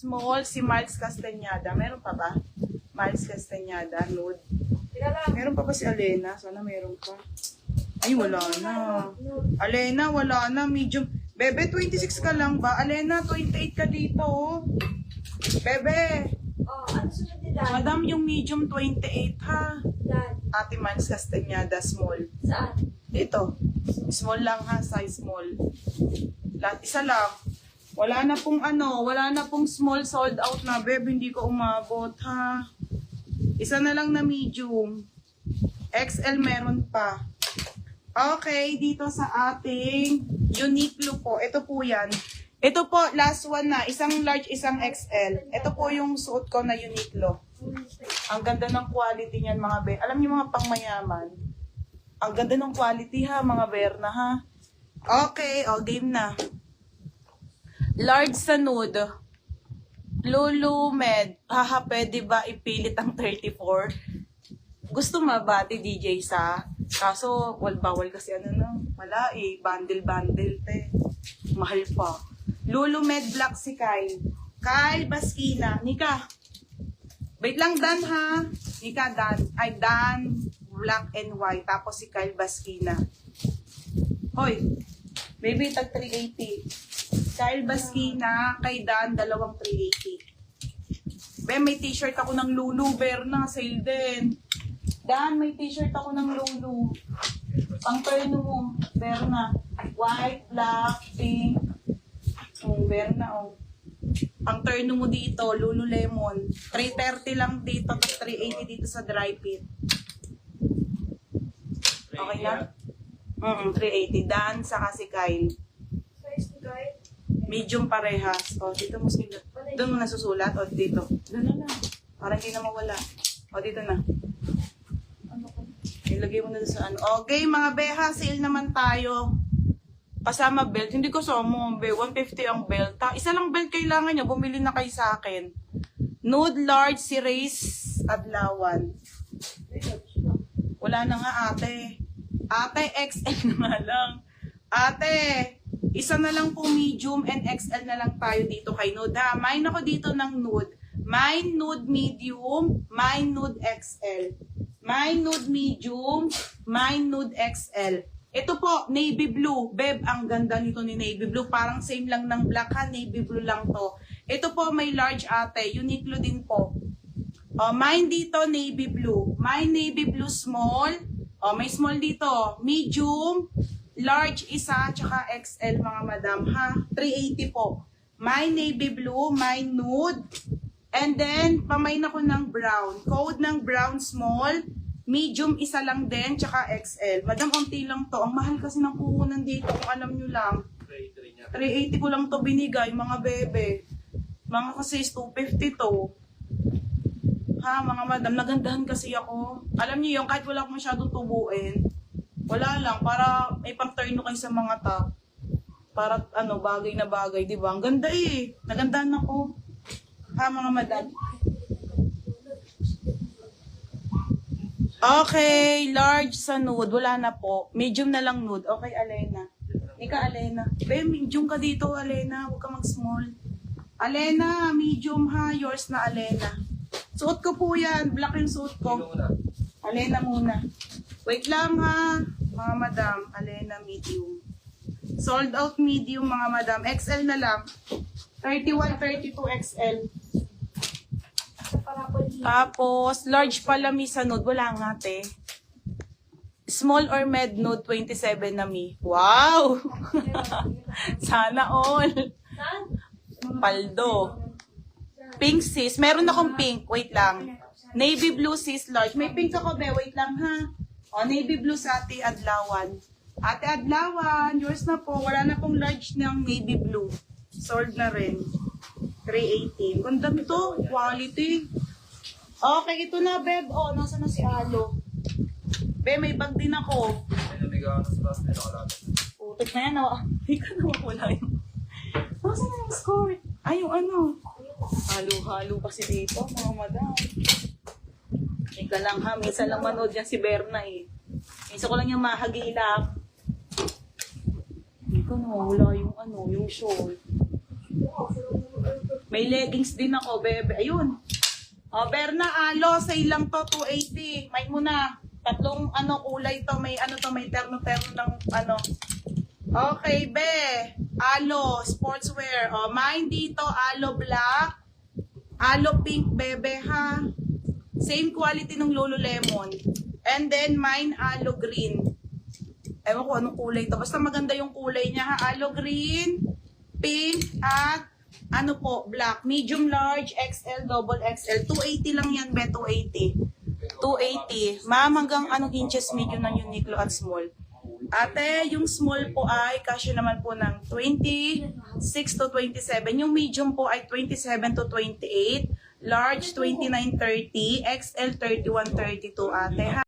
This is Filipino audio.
small, si Miles Castañeda. Meron pa ba? Miles Castañeda, nude. Meron pa ba si Alena? Sana meron pa. Ay, wala na. Alena, wala na. Medium. Bebe, 26 ka lang ba? Alena, 28 ka dito, oh. Bebe. Oh, ano sunod ni Dan? Madam, yung medium 28, ha? Dan. Ate Miles Castañeda, small. Saan? Dito. Small lang, ha? Size small. Lahat, isa lang. Wala na pong small sold out na, bebe. Hindi ko umabot, ha? Isa na lang na medium. XL meron pa. Okay, dito sa ating Uniqlo po. Ito po yan. Ito po, last one na. Isang large, isang XL. Ito po yung suot ko na Uniqlo. Ang ganda ng quality niyan, mga be. Alam niyo mga pangmayaman. Ang ganda ng quality, ha, mga berna, ha. Okay, game na. Large sa nude. Lulu Med. Haha, pwede ba ipilit ang 34? Gusto mabati DJ sa? Kaso, bawal kasi wala eh. Bundle, te. Mahal pa. Lulu Med Black si Kyle. Kyle Baskina. Nika. Wait lang, Dan, ha? Nika, Dan. Ay, Dan. Black and white. Tapos si Kyle Baskina. Hoy. Baby, tag 380. Kyle Baskina, kay Dan, dalawang 380. Be, may t-shirt ako ng Lulu. Berna, sale din. Dan, may t-shirt ako ng Lulu. Pang perno mo. Berna. White, black, pink. Berna, oh. Ang turno mo dito, Lululemon. 330 lang dito, tapos 380 dito sa dry fit. Okay na? 380. Dan, saka si Kyle. Size ni Kyle? Medium parehas. O, dito mo sila. Doon mo nasusulat. O, dito. Doon na lang. Para hindi na mawala. O, dito na. Ilagay mo na sa ano. Okay, mga beha, sale naman tayo. Kasama belt. Hindi ko samo, be. 150 ang belt. Isa lang belt kailangan nyo. Bumili na kayo sa akin. Nude large si Race Adlawan. Wala na nga, ate. Ate, XL na nga lang. Ate, isa na lang po medium and XL na lang tayo dito kay nude, ha? Mine ako dito ng nude. Mine nude medium, mine nude XL. Mine nude medium, mine nude XL. Ito po, navy blue. Beb, ang ganda nito ni navy blue. Parang same lang ng black, ha? Navy blue lang to. Ito po, may large ate. Uniqlo din po. Mine dito, navy blue. Mine navy blue small. May small dito. Medium, large isa, tsaka XL mga madam, ha? 380 po. Mine navy blue, mine nude. And then, pamain ako ng brown. Code ng brown small. Medium isa lang din, tsaka XL. Madam, unti lang to. Ang mahal kasi ng puhunan dito, kung alam nyo lang. 380 ko lang to binigay, mga bebe. Mga kasi 250 to. Ha, mga madam, nagandahan kasi ako. Alam niyo yung kahit wala akong masyadong tubuin, wala lang, para may pang-turno kayo sa mga top. Para, bagay na bagay, di ba? Ang ganda eh. Nagandahan ako. Ha, mga madam. Okay, large sa nude. Wala na po. Medium na lang nude. Okay, Alena. Ika, Alena. Be, medium ka dito, Alena. Huwag ka mag-small. Alena, medium ha. Yours na, Alena. Suot ko po yan. Black yung suot ko. Alena muna. Wait lang ha. Mga madam, Alena, medium. Sold out medium, mga madam. XL na lang. 31, 32 XL. Tapos, large pala mi sa nude. Wala nga, te. Small or med nude, 27 na mi. Wow! Sana all. Paldo. Pink sis. Meron akong pink. Wait lang. Navy blue sis large. May pink ako, be. Wait lang, ha. Navy blue sa Ate Adlawan. Ate Adlawan, yours na po. Wala na pong large ng navy blue. Sold na rin. 318. Ganda nito. Quality. Okay, ito na, Beb. Nasa na si Alo? Be, may bag din ako. Putik na yan, Hindi ka na wala yun. Nasa na yung score? Ay, yung halo-halo kasi dito, mga madam. Ika lang ha, minsan lang manood yan si Berna eh. Minsan ko lang yung mahagilap. Hindi ka na wala yung yung short. May leggings din ako, bebe. Ayun. O, Berna, alo, sale lang to, 280. May muna. Tatlong kulay to. May may terno-terno ng Okay, be. Alo, sportswear. O, mine dito, alo black. Alo pink, bebe, ha. Same quality ng Lululemon. And then, mine, alo green. Ewan ko anong kulay to. Basta maganda yung kulay niya, ha. Alo green, pink, at black. Medium, large, XL, double XL. 280 lang yan, be. 280. 280. Ma'am, hanggang anong inches medium ng Uniqlo at small? Ate, yung small po ay kasya naman po ng 26 to 27. Yung medium po ay 27 to 28. Large, 29, 30. XL, 31, 32, ate, ha?